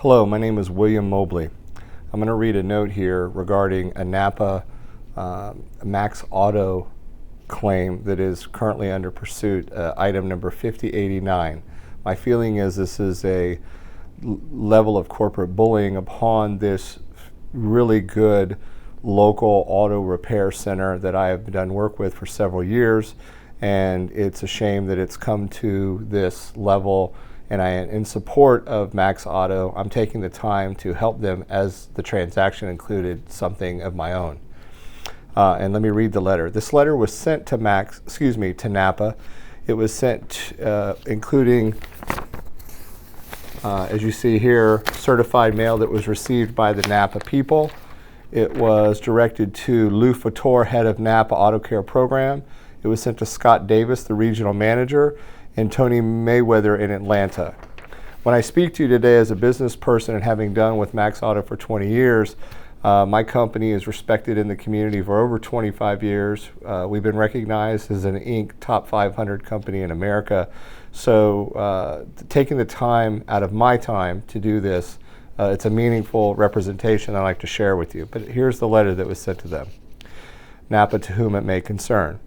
Hello, my name is William Mobley. I'm going to read a note here regarding a NAPA Max Auto claim that is currently under pursuit, item number 5089. My feeling is this is a level of corporate bullying upon this really good local auto repair center that I have done work with for several years, and it's a shame that it's come to this level. And in support of Max Auto, I'm taking the time to help them as the transaction included something of my own. And let me read the letter. This letter was sent to NAPA. It was sent including, as you see here, certified mail that was received by the NAPA people. It was directed to Lou Fator, head of NAPA Auto Care Program. It was sent to Scott Davis, the regional manager, and Tony Mayweather in Atlanta. When I speak to you today as a business person and having done with Max Auto for 20 years, my company is respected in the community for over 25 years. We've been recognized as an Inc. top 500 company in America. So taking the time out of my time to do this, it's a meaningful representation I'd like to share with you. But here's the letter that was sent to them. NAPA, to whom it may concern.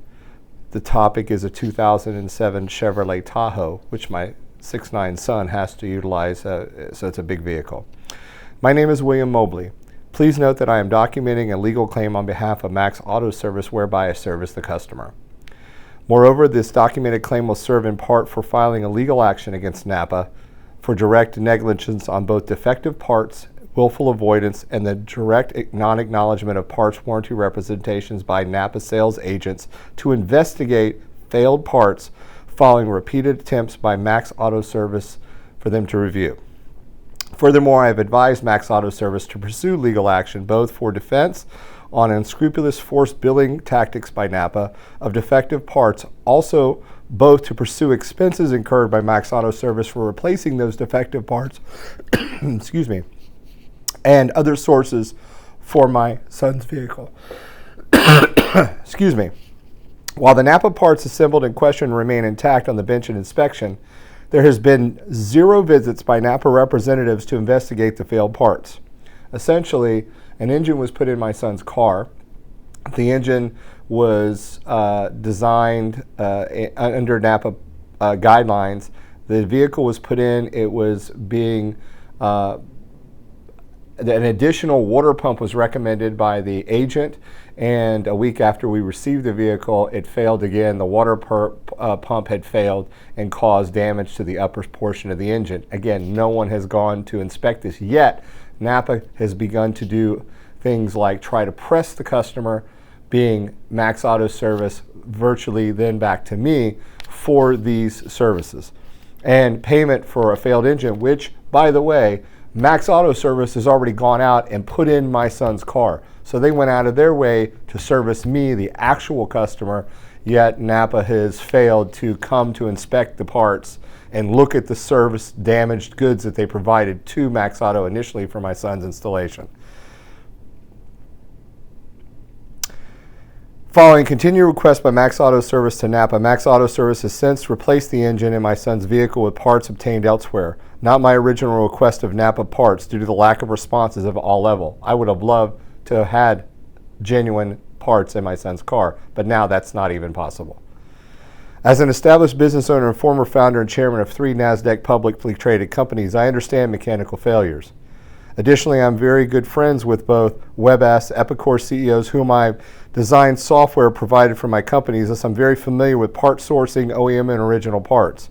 The topic is a 2007 Chevrolet Tahoe, which my 6'9" son has to utilize, so it's a big vehicle. My name is William Mobley. Please note that I am documenting a legal claim on behalf of Max Auto Service whereby I service the customer. Moreover, this documented claim will serve in part for filing a legal action against NAPA for direct negligence on both defective parts, willful avoidance, and the direct non-acknowledgement of parts warranty representations by NAPA sales agents to investigate failed parts following repeated attempts by Max Auto Service for them to review. Furthermore, I have advised Max Auto Service to pursue legal action both for defense on unscrupulous forced billing tactics by NAPA of defective parts, also both to pursue expenses incurred by Max Auto Service for replacing those defective parts, excuse me, and other sources for my son's vehicle. Excuse me. While the NAPA parts assembled in question remain intact on the bench in inspection, there has been 0 visits by NAPA representatives to investigate the failed parts. Essentially, an engine was put in my son's car. The engine was designed under NAPA guidelines. The vehicle was put in. It was being an additional water pump was recommended by the agent, and a week after we received the vehicle, it failed again. The water pump had failed and caused damage to the upper portion of the engine. Again, no one has gone to inspect this yet. NAPA has begun to do things like try to press the customer, being Max Auto Service, virtually then back to me for these services. And payment for a failed engine, which, by the way, Max Auto Service has already gone out and put in my son's car. So they went out of their way to service me, the actual customer, yet NAPA has failed to come to inspect the parts and look at the service damaged goods that they provided to Max Auto initially for my son's installation. Following continued requests by Max Auto Service to NAPA, Max Auto Service has since replaced the engine in my son's vehicle with parts obtained elsewhere. Not my original request of NAPA parts due to the lack of responses of all level. I would have loved to have had genuine parts in my son's car, but now that's not even possible. As an established business owner and former founder and chairman of 3 NASDAQ publicly traded companies, I understand mechanical failures. Additionally, I'm very good friends with both WebS, Epicor CEOs, whom I've designed software provided for my companies, thus I'm very familiar with part sourcing, OEM, and original parts.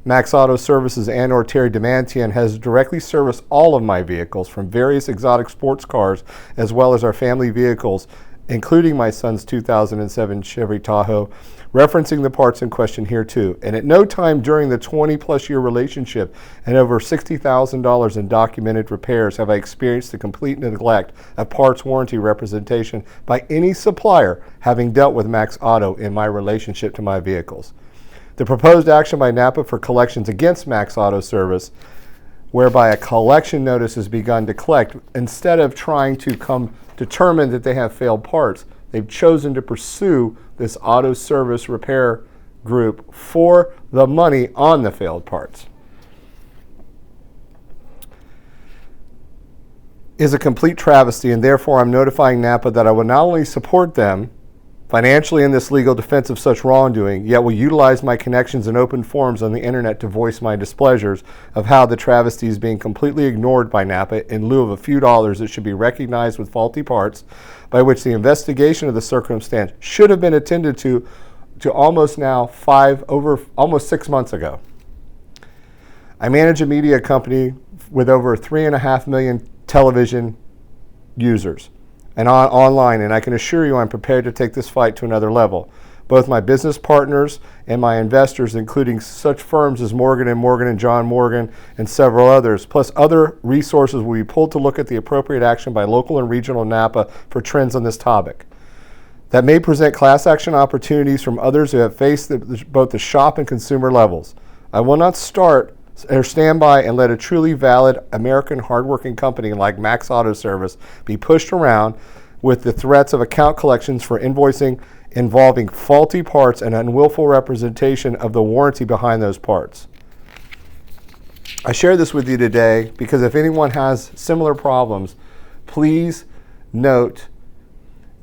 Max Auto Services and/or Terry Demantian has directly serviced all of my vehicles, from various exotic sports cars as well as our family vehicles, including my son's 2007 Chevy Tahoe, referencing the parts in question here too. And at no time during the 20-plus year relationship and over $60,000 in documented repairs have I experienced the complete neglect of parts warranty representation by any supplier having dealt with Max Auto in my relationship to my vehicles. The proposed action by NAPA for collections against Max Auto Service, whereby a collection notice has begun to collect, instead of trying to determine that they have failed parts, they've chosen to pursue this auto service repair group for the money on the failed parts. is a complete travesty, and therefore I'm notifying NAPA that I will not only support them financially in this legal defense of such wrongdoing, yet will utilize my connections and open forums on the internet to voice my displeasures of how the travesty is being completely ignored by NAPA in lieu of a few dollars that should be recognized with faulty parts, by which the investigation of the circumstance should have been attended to almost 6 months ago. I manage a media company with over 3.5 million television users and online, and I can assure you I'm prepared to take this fight to another level. Both my business partners and my investors, including such firms as Morgan & Morgan and John Morgan and several others, plus other resources, will be pulled to look at the appropriate action by local and regional NAPA for trends on this topic. That may present class action opportunities from others who have faced both the shop and consumer levels. I will not stand by and let a truly valid American hardworking company like Max Auto Service be pushed around with the threats of account collections for invoicing involving faulty parts and unwillful representation of the warranty behind those parts. I share this with you today because if anyone has similar problems, please note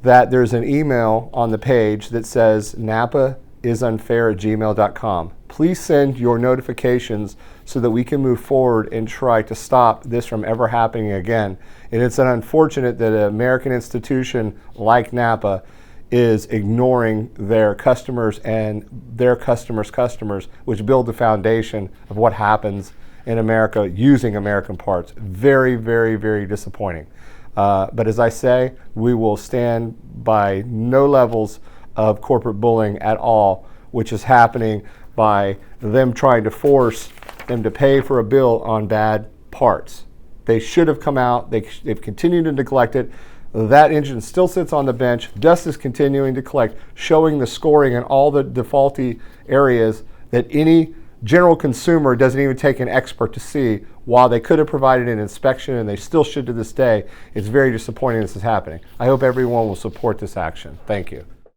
that there's an email on the page that says napaisunfair@gmail.com. Please send your notifications so that we can move forward and try to stop this from ever happening again. And it's unfortunate that an American institution like NAPA is ignoring their customers and their customers' customers, which build the foundation of what happens in America using American parts. Very, very, very disappointing. But as I say, we will stand by no levels of corporate bullying at all, which is happening by them trying to force them to pay for a bill on bad parts. They should have come out. They've continued to neglect it. That engine still sits on the bench. Dust is continuing to collect, showing the scoring in all the faulty areas that any general consumer doesn't even take an expert to see. While they could have provided an inspection, and they still should to this day, it's very disappointing this is happening. I hope everyone will support this action. Thank you.